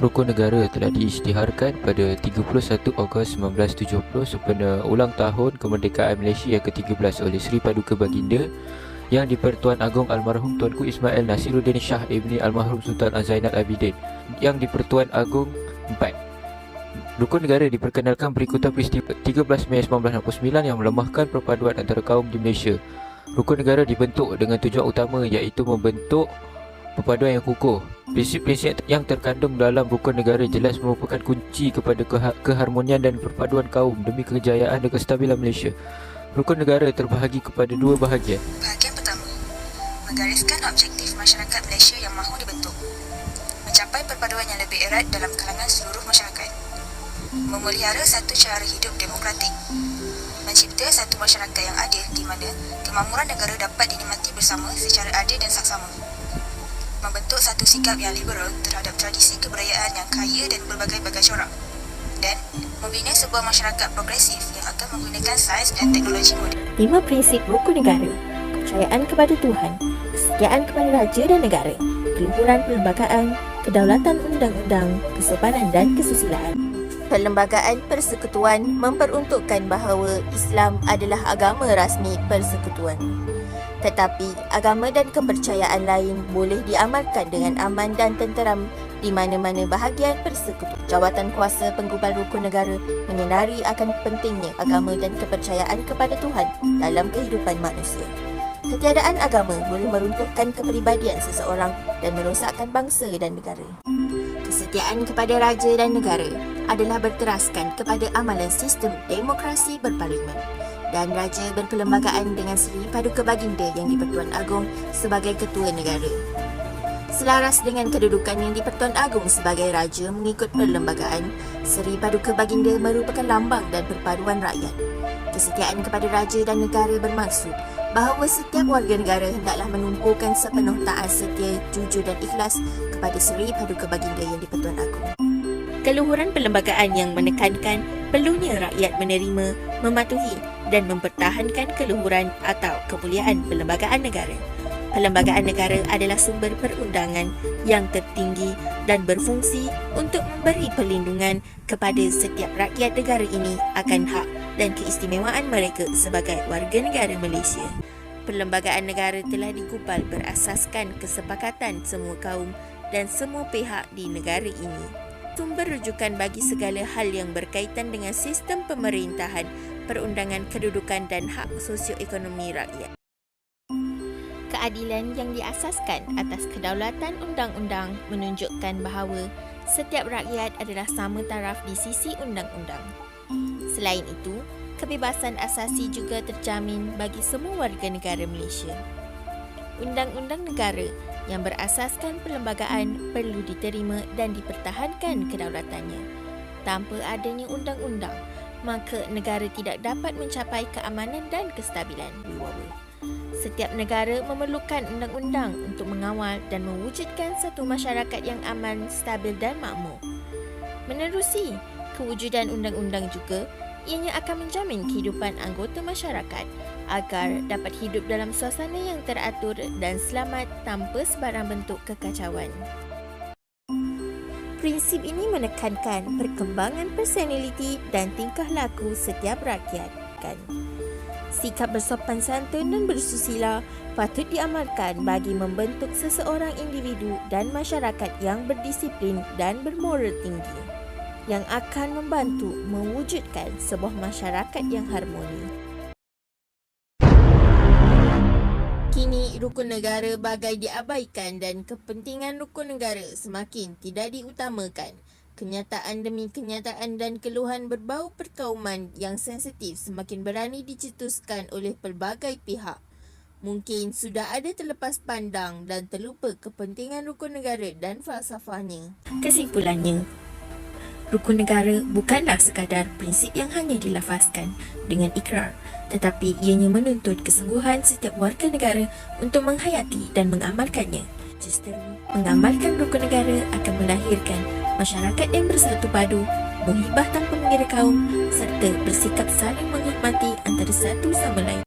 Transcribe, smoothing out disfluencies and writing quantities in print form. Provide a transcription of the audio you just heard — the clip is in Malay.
Rukun negara telah diisytiharkan pada 31 Ogos 1970 sempena ulang tahun kemerdekaan Malaysia yang ke-13 oleh Seri Paduka Baginda yang di-Pertuan Agong Almarhum Tuanku Ismail Nasiruddin Shah Ibni Almarhum Sultan Zainal Abidin yang di-Pertuan Agong 4. Rukun negara diperkenalkan berikutan peristiwa 13 Mei 1969 yang melemahkan perpaduan antara kaum di Malaysia. Rukun negara dibentuk dengan tujuan utama iaitu membentuk perpaduan yang kukuh. Prinsip-prinsip yang terkandung dalam rukun negara jelas merupakan kunci kepada keharmonian dan perpaduan kaum demi kejayaan dan kestabilan Malaysia. Rukun negara terbahagi kepada dua bahagian. Bahagian pertama, menggariskan objektif masyarakat Malaysia yang mahu dibentuk, mencapai perpaduan yang lebih erat dalam kalangan seluruh masyarakat, memelihara satu cara hidup demokratik, mencipta satu masyarakat yang adil di mana kemakmuran negara dapat dinikmati bersama secara adil dan saksama, membentuk satu sikap yang liberal terhadap tradisi kebudayaan yang kaya dan berbagai-bagai corak, dan membina sebuah masyarakat progresif yang akan menggunakan sains dan teknologi moden. 5 prinsip rukun negara: kepercayaan kepada Tuhan, kesetiaan kepada raja dan negara, keluhuran perlembagaan, kedaulatan undang-undang, kesopanan dan kesusilaan. Perlembagaan Persekutuan memperuntukkan bahawa Islam adalah agama rasmi persekutuan. Tetapi agama dan kepercayaan lain boleh diamalkan dengan aman dan tenteram di mana-mana bahagian persekutuan. Jawatan kuasa penggubal rukun negara menyinari akan pentingnya agama dan kepercayaan kepada Tuhan dalam kehidupan manusia. Ketiadaan agama boleh meruntuhkan kepribadian seseorang dan merosakkan bangsa dan negara. Kesetiaan kepada raja dan negara adalah berteraskan kepada amalan sistem demokrasi berparlimen, dan raja berperlembagaan dengan Seri Paduka Baginda yang di-Pertuan Agong sebagai ketua negara. Selaras dengan kedudukan yang di-Pertuan Agong sebagai raja mengikut perlembagaan, Seri Paduka Baginda merupakan lambang dan perpaduan rakyat. Kesetiaan kepada raja dan negara bermaksud bahawa setiap warga negara hendaklah menumpukan sepenuh taat setia, jujur dan ikhlas kepada Seri Paduka Baginda yang di-Pertuan Agong. Keluhuran perlembagaan yang menekankan perlunya rakyat menerima, mematuhi dan mempertahankan keluhuran atau kemuliaan perlembagaan negara. Perlembagaan negara adalah sumber perundangan yang tertinggi dan berfungsi untuk memberi perlindungan kepada setiap rakyat negara ini akan hak dan keistimewaan mereka sebagai warga negara Malaysia. Perlembagaan negara telah digubal berasaskan kesepakatan semua kaum dan semua pihak di negara ini. Sumber rujukan bagi segala hal yang berkaitan dengan sistem pemerintahan, perundangan kedudukan dan hak sosioekonomi rakyat. Keadilan yang diasaskan atas kedaulatan undang-undang menunjukkan bahawa setiap rakyat adalah sama taraf di sisi undang-undang. Selain itu, kebebasan asasi juga terjamin bagi semua warga negara Malaysia. Undang-undang negara yang berasaskan perlembagaan perlu diterima dan dipertahankan kedaulatannya. Tanpa adanya undang-undang, maka negara tidak dapat mencapai keamanan dan kestabilan. Setiap negara memerlukan undang-undang untuk mengawal dan mewujudkan satu masyarakat yang aman, stabil dan makmur. Menerusi kewujudan undang-undang juga, ianya akan menjamin kehidupan anggota masyarakat agar dapat hidup dalam suasana yang teratur dan selamat tanpa sebarang bentuk kekacauan. Prinsip ini menekankan perkembangan personaliti dan tingkah laku setiap rakyat. Sikap bersopan santun dan bersusila patut diamalkan bagi membentuk seseorang individu dan masyarakat yang berdisiplin dan bermoral tinggi, yang akan membantu mewujudkan sebuah masyarakat yang harmoni. Kini, rukun negara bagai diabaikan dan kepentingan rukun negara semakin tidak diutamakan. Kenyataan demi kenyataan dan keluhan berbau perkauman yang sensitif semakin berani dicetuskan oleh pelbagai pihak. Mungkin sudah ada terlepas pandang dan terlupa kepentingan rukun negara dan falsafahnya. Kesimpulannya, rukun negara bukanlah sekadar prinsip yang hanya dilafazkan dengan ikrar, tetapi ianya menuntut kesungguhan setiap warga negara untuk menghayati dan mengamalkannya. Justru mengamalkan rukun negara akan melahirkan masyarakat yang bersatu padu, berhibah tanpa mengira kaum serta bersikap saling menghormati antara satu sama lain.